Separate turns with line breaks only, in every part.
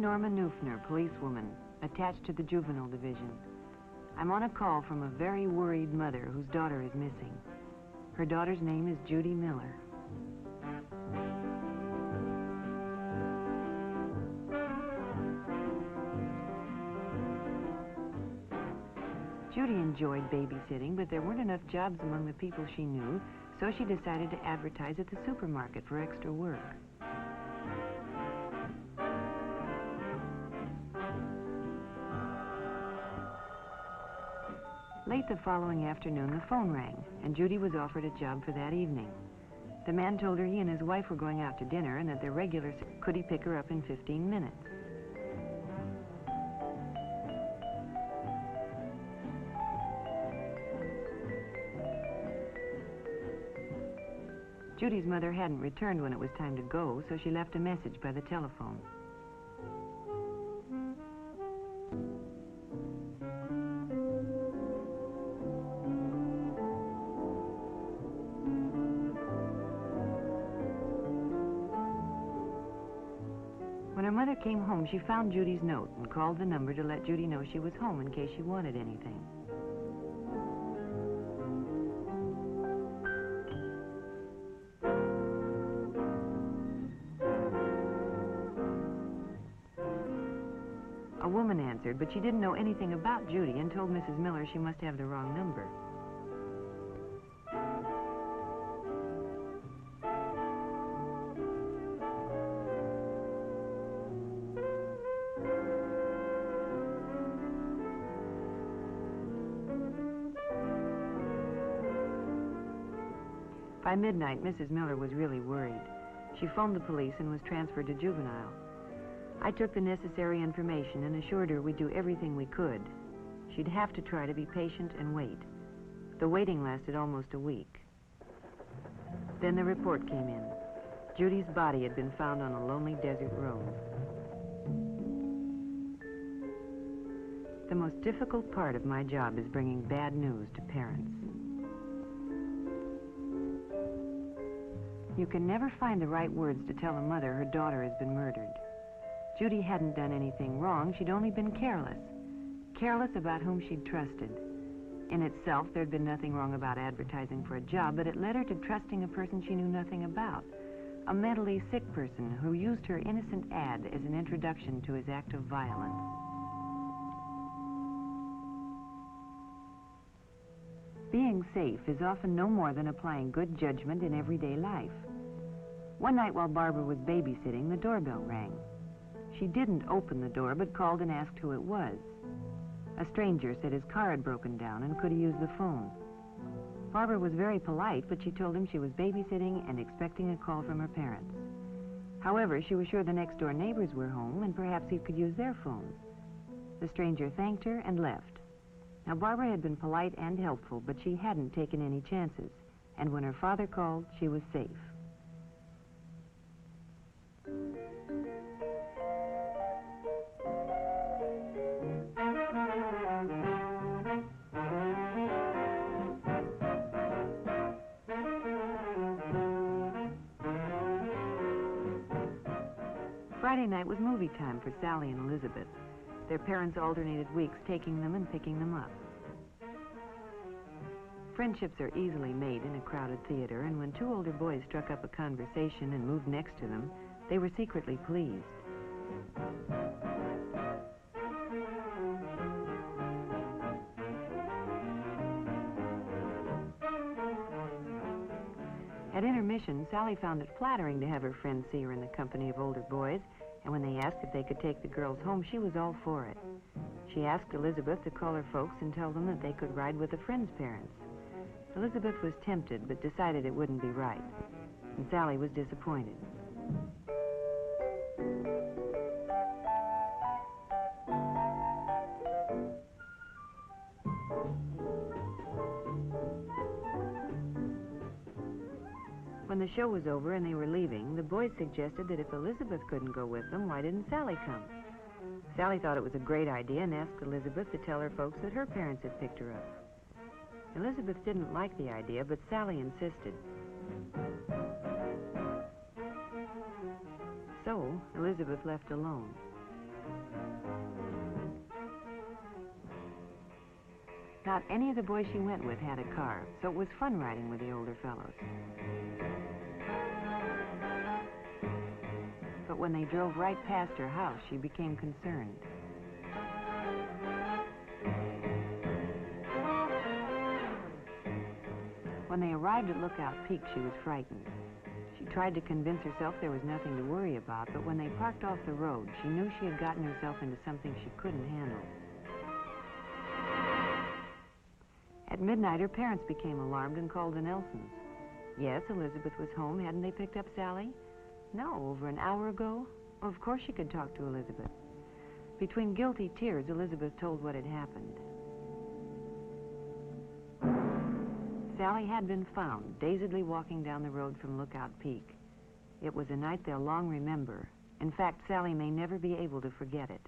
Norma Neufner, policewoman, attached to the juvenile division. I'm on a call from a very worried mother whose daughter is missing. Her daughter's name is Judy Miller. Judy enjoyed babysitting, but there weren't enough jobs among the people she knew, so she decided to advertise at the supermarket for extra work. Late the following afternoon, the phone rang, and Judy was offered a job for that evening. The man told her he and his wife were going out to dinner and that their regular could he pick her up in 15 minutes. Judy's mother hadn't returned when it was time to go, so she left a message by the telephone. When her mother came home, she found Judy's note and called the number to let Judy know she was home in case she wanted anything. A woman answered, but she didn't know anything about Judy and told Mrs. Miller she must have the wrong number. By midnight, Mrs. Miller was really worried. She phoned the police and was transferred to juvenile. I took the necessary information and assured her we'd do everything we could. She'd have to try to be patient and wait. The waiting lasted almost a week. Then the report came in. Judy's body had been found on a lonely desert road. The most difficult part of my job is bringing bad news to parents. You can never find the right words to tell a mother her daughter has been murdered. Judy hadn't done anything wrong, she'd only been careless. Careless about whom she'd trusted. In itself, there'd been nothing wrong about advertising for a job, but it led her to trusting a person she knew nothing about. A mentally sick person who used her innocent ad as an introduction to his act of violence. Being safe is often no more than applying good judgment in everyday life. One night while Barbara was babysitting, the doorbell rang. She didn't open the door, but called and asked who it was. A stranger said his car had broken down and could he use the phone. Barbara was very polite, but she told him she was babysitting and expecting a call from her parents. However, she was sure the next door neighbors were home and perhaps he could use their phones. The stranger thanked her and left. Now, Barbara had been polite and helpful, but she hadn't taken any chances. And when her father called, she was safe. Friday night was movie time for Sally and Elizabeth. Their parents alternated weeks taking them and picking them up. Friendships are easily made in a crowded theater, and when two older boys struck up a conversation and moved next to them, they were secretly pleased. At intermission, Sally found it flattering to have her friends see her in the company of older boys, and when they asked if they could take the girls home, she was all for it. She asked Elizabeth to call her folks and tell them that they could ride with a friend's parents. Elizabeth was tempted, but decided it wouldn't be right, and Sally was disappointed. When the show was over and they were leaving, the boys suggested that if Elizabeth couldn't go with them, why didn't Sally come? Sally thought it was a great idea and asked Elizabeth to tell her folks that her parents had picked her up. Elizabeth didn't like the idea, but Sally insisted. So, Elizabeth left alone. Not any of the boys she went with had a car, so it was fun riding with the older fellows. But when they drove right past her house, she became concerned. When they arrived at Lookout Peak, she was frightened. She tried to convince herself there was nothing to worry about, but when they parked off the road, she knew she had gotten herself into something she couldn't handle. At midnight, her parents became alarmed and called the Nelsons. Yes, Elizabeth was home. Hadn't they picked up Sally? No, over an hour ago. Of course she could talk to Elizabeth. Between guilty tears, Elizabeth told what had happened. Sally had been found, dazedly walking down the road from Lookout Peak. It was a night they'll long remember. In fact, Sally may never be able to forget it.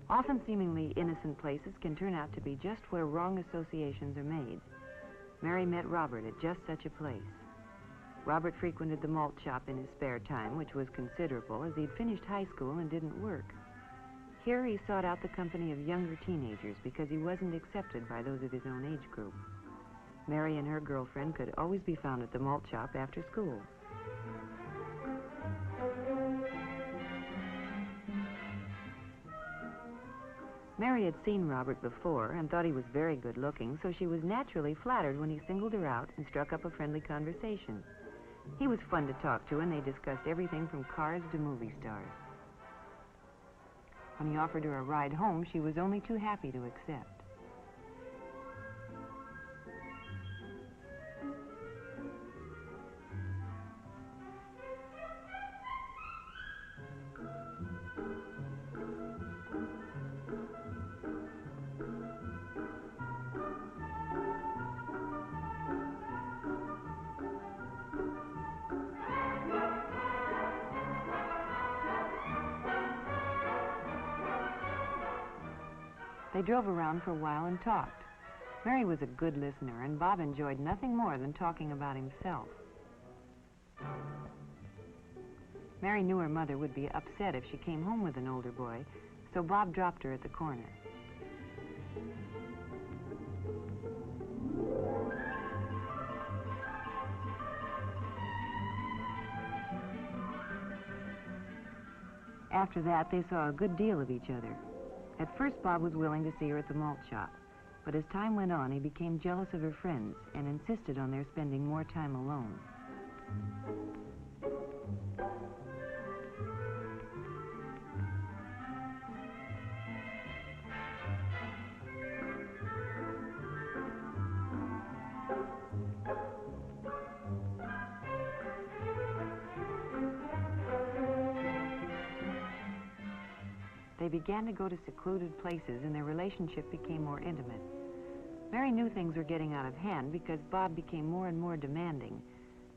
Often seemingly innocent places can turn out to be just where wrong associations are made. Mary met Robert at just such a place. Robert frequented the malt shop in his spare time, which was considerable, as he'd finished high school and didn't work. Here he sought out the company of younger teenagers because he wasn't accepted by those of his own age group. Mary and her girlfriend could always be found at the malt shop after school. Mary had seen Robert before and thought he was very good-looking, so she was naturally flattered when he singled her out and struck up a friendly conversation. He was fun to talk to, and they discussed everything from cars to movie stars. When he offered her a ride home, she was only too happy to accept. They drove around for a while and talked. Mary was a good listener, and Bob enjoyed nothing more than talking about himself. Mary knew her mother would be upset if she came home with an older boy, so Bob dropped her at the corner. After that, they saw a good deal of each other. At first, Bob was willing to see her at the malt shop, but as time went on, he became jealous of her friends and insisted on their spending more time alone. They began to go to secluded places, and their relationship became more intimate. Mary knew things were getting out of hand because Bob became more and more demanding,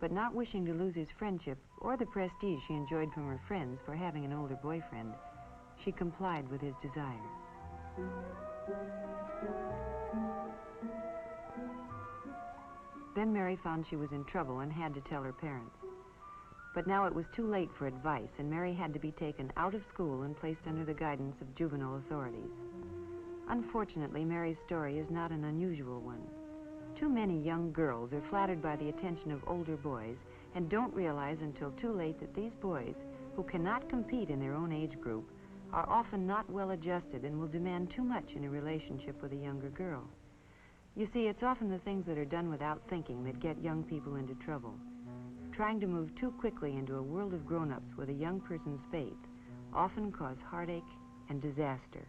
but not wishing to lose his friendship or the prestige she enjoyed from her friends for having an older boyfriend, she complied with his desire. Then Mary found she was in trouble and had to tell her parents. But now it was too late for advice, and Mary had to be taken out of school and placed under the guidance of juvenile authorities. Unfortunately, Mary's story is not an unusual one. Too many young girls are flattered by the attention of older boys and don't realize until too late that these boys, who cannot compete in their own age group, are often not well adjusted and will demand too much in a relationship with a younger girl. You see, it's often the things that are done without thinking that get young people into trouble. Trying to move too quickly into a world of grown-ups with a young person's faith often cause heartache and disaster.